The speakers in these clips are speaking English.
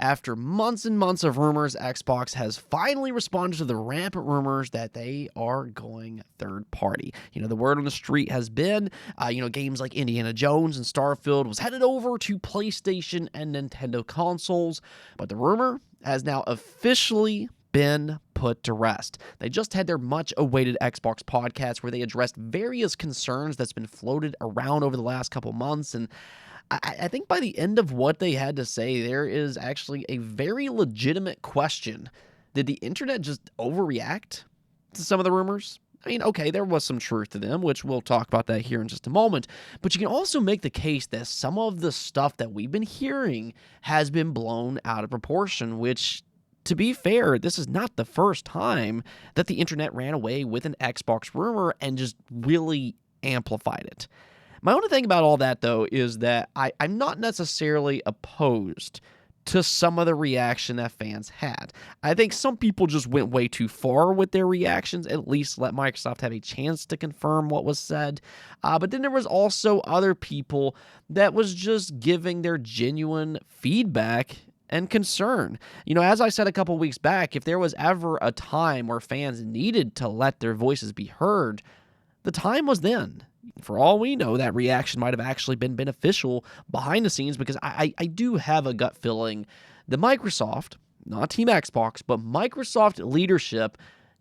After months and months of rumors, Xbox has finally responded to the rampant rumors that they are going third party. The word on the street has been, games like Indiana Jones and Starfield was headed over to PlayStation and Nintendo consoles, but the rumor has now officially been put to rest. They just had their much-awaited Xbox podcast where they addressed various concerns that's been floated around over the last couple months, and I think by the end of what they had to say, there is actually a very legitimate question. Did the internet just overreact to some of the rumors? I mean, okay, there was some truth to them, which we'll talk about that here in just a moment, but you can also make the case that some of the stuff that we've been hearing has been blown out of proportion, which, to be fair, this is not the first time that the internet ran away with an Xbox rumor and just really amplified it. My only thing about all that, though, is that I'm not necessarily opposed to some of the reaction that fans had. I think some people just went way too far with their reactions, at least let Microsoft have a chance to confirm what was said. But then there was also other people that was just giving their genuine feedback and concern. As I said a couple weeks back, if there was ever a time where fans needed to let their voices be heard, the time was then. For all we know, that reaction might have actually been beneficial behind the scenes, because I do have a gut feeling that Microsoft, not Team Xbox, but Microsoft leadership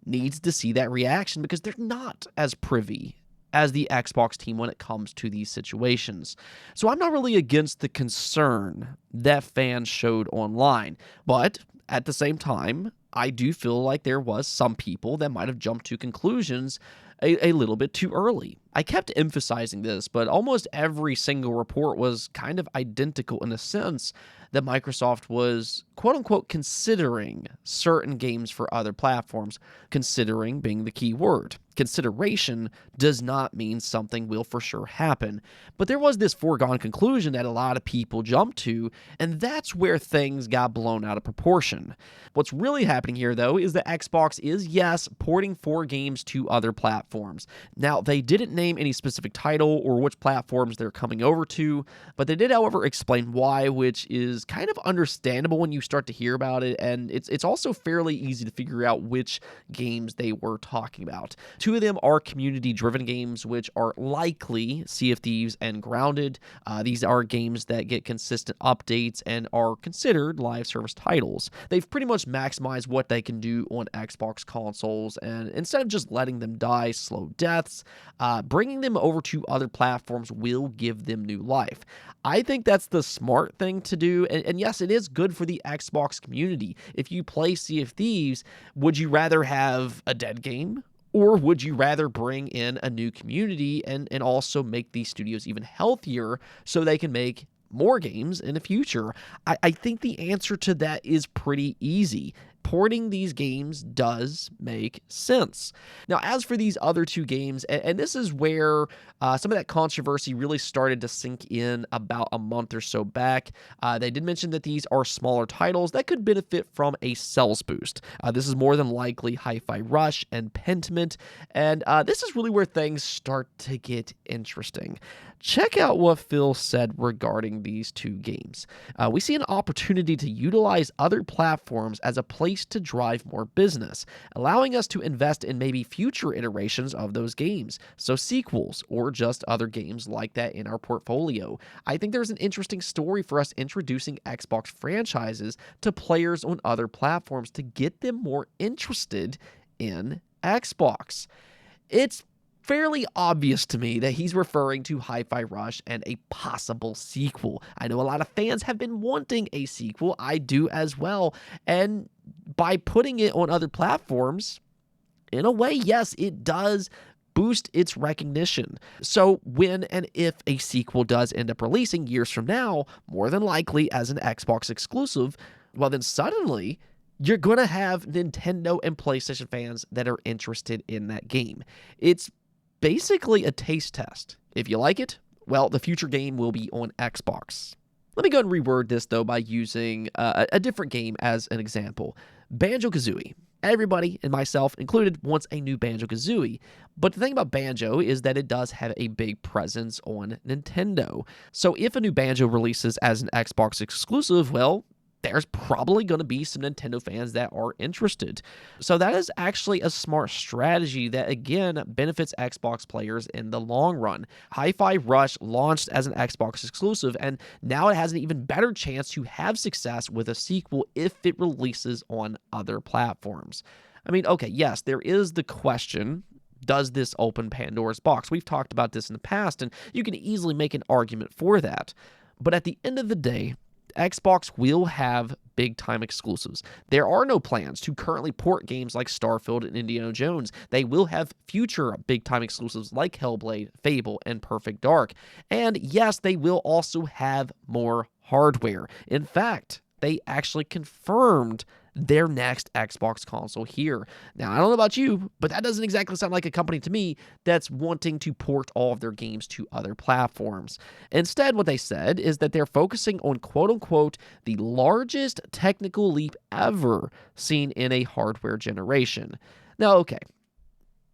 needs to see that reaction, because they're not as privy as the Xbox team when it comes to these situations. So I'm not really against the concern that fans showed online, but at the same time, I do feel like there was some people that might have jumped to conclusions a little bit too early. I kept emphasizing this, but almost every single report was kind of identical in a sense that Microsoft was, quote-unquote, considering certain games for other platforms, considering being the key word. Consideration does not mean something will for sure happen, but there was this foregone conclusion that a lot of people jumped to, and that's where things got blown out of proportion. What's really happening here, though, is that Xbox is, yes, porting 4 games to other platforms. Now, they didn't name any specific title or which platforms they're coming over to, but they did, however, explain why, which is kind of understandable when you start to hear about it, and it's also fairly easy to figure out which games they were talking about. 2 of them are community-driven games, which are likely Sea of Thieves and Grounded. These are games that get consistent updates and are considered live service titles. They've pretty much maximized what they can do on Xbox consoles, and instead of just letting them die slow deaths, bringing them over to other platforms will give them new life. I think that's the smart thing to do, and yes, it is good for the Xbox community. If you play Sea of Thieves, would you rather have a dead game? Or would you rather bring in a new community and also make these studios even healthier so they can make more games in the future? I think the answer to that is pretty easy. Porting these games does make sense. Now, as for these other 2 games, and this is where some of that controversy really started to sink in about a month or so back. They did mention that these are smaller titles that could benefit from a sales boost. This is more than likely Hi-Fi Rush and Pentant, and this is really where things start to get interesting. Check out what Phil said regarding these 2 games. We see an opportunity to utilize other platforms as a place to drive more business, allowing us to invest in maybe future iterations of those games, so sequels or just other games like that in our portfolio. I think there's an interesting story for us introducing Xbox franchises to players on other platforms to get them more interested in Xbox. It's fairly obvious to me that he's referring to Hi-Fi Rush and a possible sequel. I know a lot of fans have been wanting a sequel. I do as well. And by putting it on other platforms, in a way, yes, it does boost its recognition. So when and if a sequel does end up releasing years from now, more than likely as an Xbox exclusive, well then suddenly you're going to have Nintendo and PlayStation fans that are interested in that game. It's basically a taste test. If you like it, well, the future game will be on Xbox. Let me go and reword this, though, by using a different game as an example. Banjo Kazooie. Everybody, and myself included, wants a new Banjo Kazooie. But the thing about Banjo is that it does have a big presence on Nintendo. So if a new Banjo releases as an Xbox exclusive, well, there's probably going to be some Nintendo fans that are interested. So that is actually a smart strategy that, again, benefits Xbox players in the long run. Hi-Fi Rush launched as an Xbox exclusive, and now it has an even better chance to have success with a sequel if it releases on other platforms. I mean, okay, yes, there is the question, does this open Pandora's box? We've talked about this in the past, and you can easily make an argument for that. But at the end of the day, Xbox will have big-time exclusives. There are no plans to currently port games like Starfield and Indiana Jones. They will have future big-time exclusives like Hellblade, Fable, and Perfect Dark. And yes, they will also have more hardware. In fact, they actually confirmed their next Xbox console here. Now, I don't know about you, but that doesn't exactly sound like a company to me that's wanting to port all of their games to other platforms. Instead, what they said is that they're focusing on quote-unquote the largest technical leap ever seen in a hardware generation. Now, okay,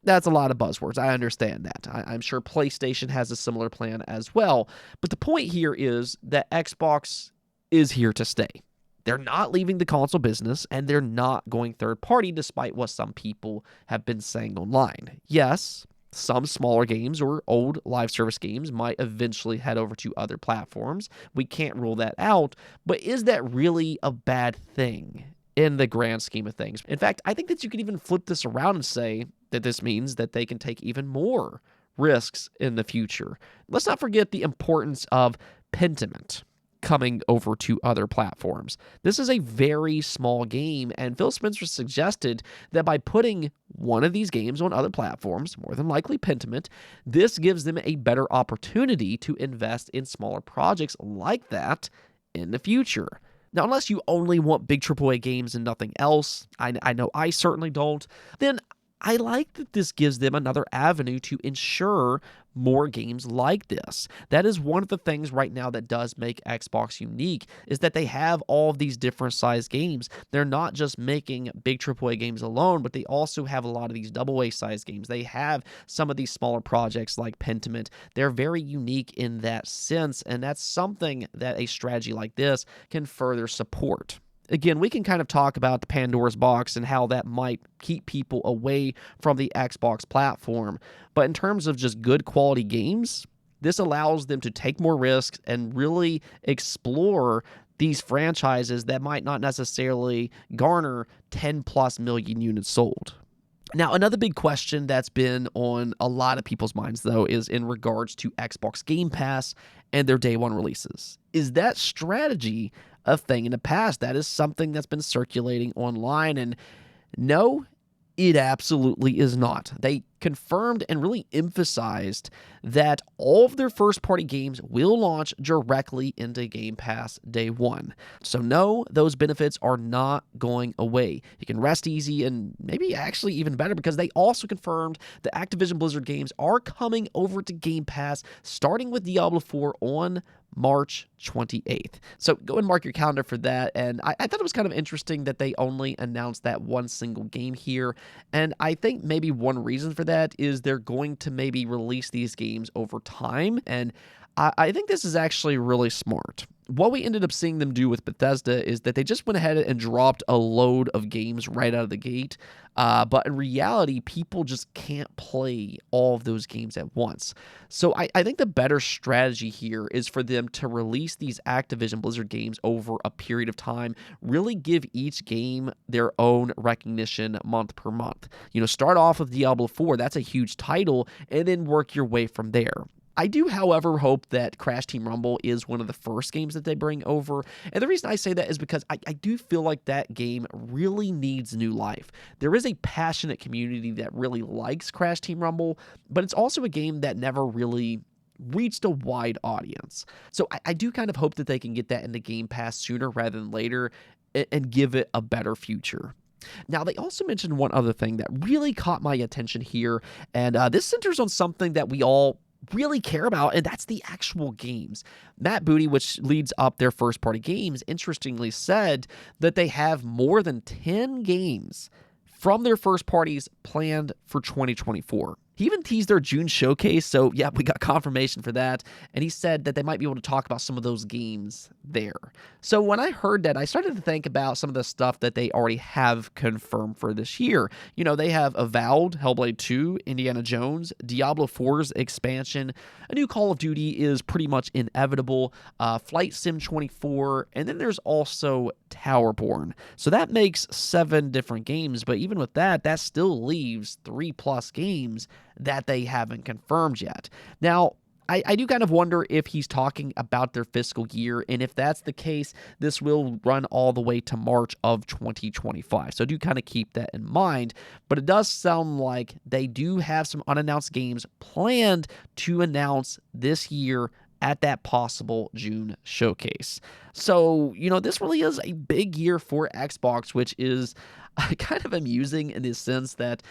that's a lot of buzzwords. I understand that. I'm sure PlayStation has a similar plan as well. But the point here is that Xbox is here to stay. They're not leaving the console business, and they're not going third party, despite what some people have been saying online. Yes, some smaller games or old live service games might eventually head over to other platforms. We can't rule that out, but is that really a bad thing in the grand scheme of things? In fact, I think that you could even flip this around and say that this means that they can take even more risks in the future. Let's not forget the importance of Pentant coming over to other platforms. This is a very small game, and Phil Spencer suggested that by putting one of these games on other platforms, more than likely Pentiment, this gives them a better opportunity to invest in smaller projects like that in the future. Now, unless you only want big AAA games and nothing else, I know I certainly don't, then I like that this gives them another avenue to ensure more games like this. That is one of the things right now that does make Xbox unique, is that they have all of these different size games. They're not just making big AAA games alone, but they also have a lot of these AA size games. They have some of these smaller projects like Pentiment. They're very unique in that sense, and that's something that a strategy like this can further support. Again, we can kind of talk about the Pandora's box and how that might keep people away from the Xbox platform. But in terms of just good quality games, this allows them to take more risks and really explore these franchises that might not necessarily garner 10 plus million units sold. Now, another big question that's been on a lot of people's minds, though, is in regards to Xbox Game Pass and their day one releases. Is that strategy a thing in the past? That is something that's been circulating online, and no, it absolutely is not. They confirmed and really emphasized that all of their first-party games will launch directly into Game Pass day one. So no, those benefits are not going away. You can rest easy, and maybe actually even better, because they also confirmed the Activision Blizzard games are coming over to Game Pass, starting with Diablo 4 on March 28th. So go and mark your calendar for that. And I thought it was kind of interesting that they only announced that one single game here. And I think maybe one reason for that is they're going to maybe release these games over time. And I think this is actually really smart. What we ended up seeing them do with Bethesda is that they just went ahead and dropped a load of games right out of the gate. But in reality, people just can't play all of those games at once. So I think the better strategy here is for them to release these Activision Blizzard games over a period of time, really give each game their own recognition month per month. Start off with Diablo 4, that's a huge title, and then work your way from there. I do, however, hope that Crash Team Rumble is one of the first games that they bring over. And the reason I say that is because I do feel like that game really needs new life. There is a passionate community that really likes Crash Team Rumble, but it's also a game that never really reached a wide audience. So I do kind of hope that they can get that into Game Pass sooner rather than later and give it a better future. Now, they also mentioned one other thing that really caught my attention here, and this centers on something that we all really care about, and that's the actual games. Matt Booty, which leads up their first-party games, interestingly said that they have more than 10 games from their first parties planned for 2024. He even teased their June showcase, so yeah, we got confirmation for that, and he said that they might be able to talk about some of those games there. So when I heard that, I started to think about some of the stuff that they already have confirmed for this year. They have Avowed, Hellblade 2, Indiana Jones, Diablo 4's expansion, a new Call of Duty is pretty much inevitable, Flight Sim 24, and then there's also Towerborn. So that makes 7 different games, but even with that still leaves 3+ games that they haven't confirmed yet. Now, I do kind of wonder if he's talking about their fiscal year, and if that's the case, this will run all the way to March of 2025. So do kind of keep that in mind, but it does sound like they do have some unannounced games planned to announce this year at that possible June showcase. So, this really is a big year for Xbox, which is kind of amusing in the sense that,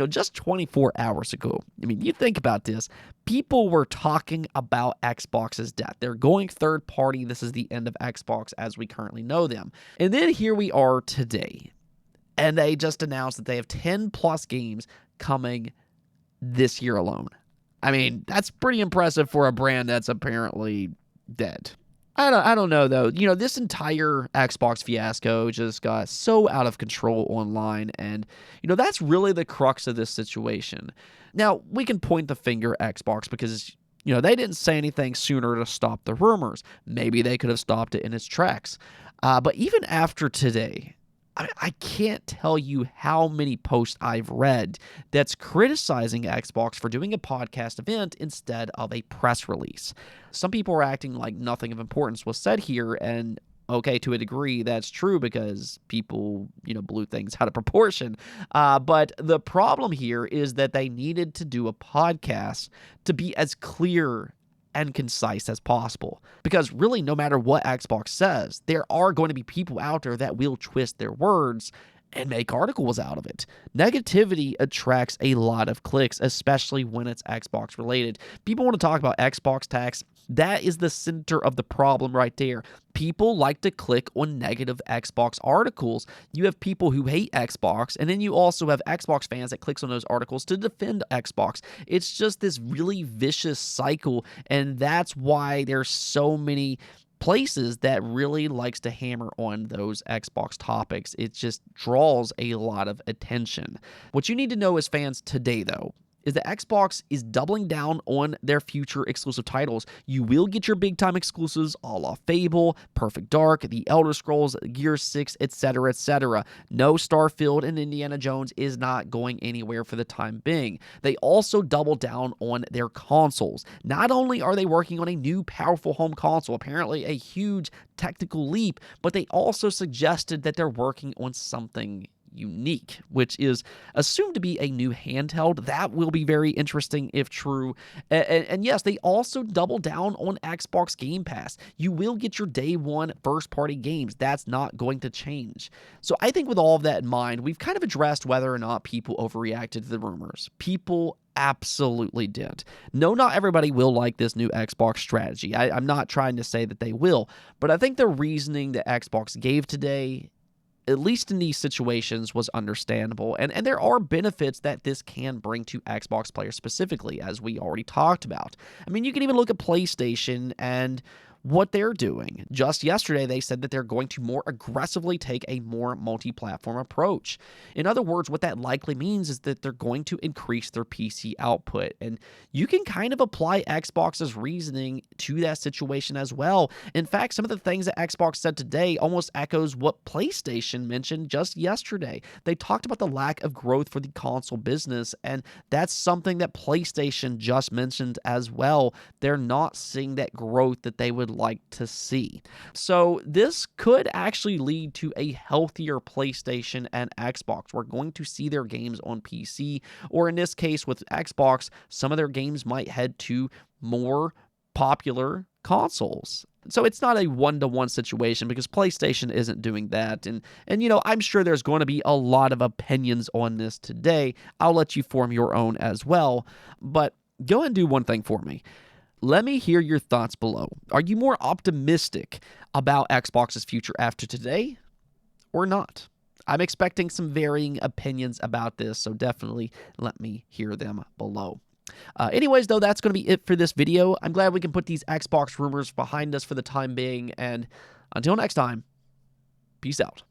just 24 hours ago, you think about this, people were talking about Xbox's death. They're going third party. This is the end of Xbox as we currently know them. And then here we are today, and they just announced that they have 10+ games coming this year alone. That's pretty impressive for a brand that's apparently dead. I don't know, though. This entire Xbox fiasco just got so out of control online, and, that's really the crux of this situation. Now, we can point the finger at Xbox because, they didn't say anything sooner to stop the rumors. Maybe they could have stopped it in its tracks. But even after today, I can't tell you how many posts I've read that's criticizing Xbox for doing a podcast event instead of a press release. Some people are acting like nothing of importance was said here, and okay, to a degree, that's true because people, blew things out of proportion. But the problem here is that they needed to do a podcast to be as clear and concise as possible. Because really, no matter what Xbox says, there are going to be people out there that will twist their words and make articles out of it. Negativity attracts a lot of clicks, especially when it's Xbox related. People want to talk about Xbox tax. That is the center of the problem right there. People like to click on negative Xbox articles. You have people who hate Xbox, and then you also have Xbox fans that clicks on those articles to defend Xbox. It's just this really vicious cycle, and that's why there's so many places that really likes to hammer on those Xbox topics. It just draws a lot of attention. What you need to know as fans today, though, is that Xbox is doubling down on their future exclusive titles. You will get your big-time exclusives a la Fable, Perfect Dark, The Elder Scrolls, Gear 6, etc., etc. No, Starfield and Indiana Jones is not going anywhere for the time being. They also double down on their consoles. Not only are they working on a new powerful home console, apparently a huge technical leap, but they also suggested that they're working on something unique, which is assumed to be a new handheld. That will be very interesting if true. And yes, they also double down on Xbox Game Pass. You will get your day one first-party games. That's not going to change. So I think with all of that in mind, we've kind of addressed whether or not people overreacted to the rumors. People absolutely did. No, not everybody will like this new Xbox strategy. I'm not trying to say that they will, but I think the reasoning that Xbox gave today, at least in these situations, was understandable. And there are benefits that this can bring to Xbox players specifically, as we already talked about. You can even look at PlayStation and what they're doing. Just yesterday, they said that they're going to more aggressively take a more multi-platform approach. In other words, what that likely means is that they're going to increase their PC output. And you can kind of apply Xbox's reasoning to that situation as well. In fact, some of the things that Xbox said today almost echoes what PlayStation mentioned just yesterday. They talked about the lack of growth for the console business, and that's something that PlayStation just mentioned as well. They're not seeing that growth that they would like to see. So this could actually lead to a healthier PlayStation and Xbox. We're going to see their games on PC, or in this case with Xbox, some of their games might head to more popular consoles. So it's not a one-to-one situation because PlayStation isn't doing that. And I'm sure there's going to be a lot of opinions on this today. I'll let you form your own as well. But go ahead and do one thing for me. Let me hear your thoughts below. Are you more optimistic about Xbox's future after today or not? I'm expecting some varying opinions about this, so definitely let me hear them below. Anyways, though, that's going to be it for this video. I'm glad we can put these Xbox rumors behind us for the time being, and until next time, peace out.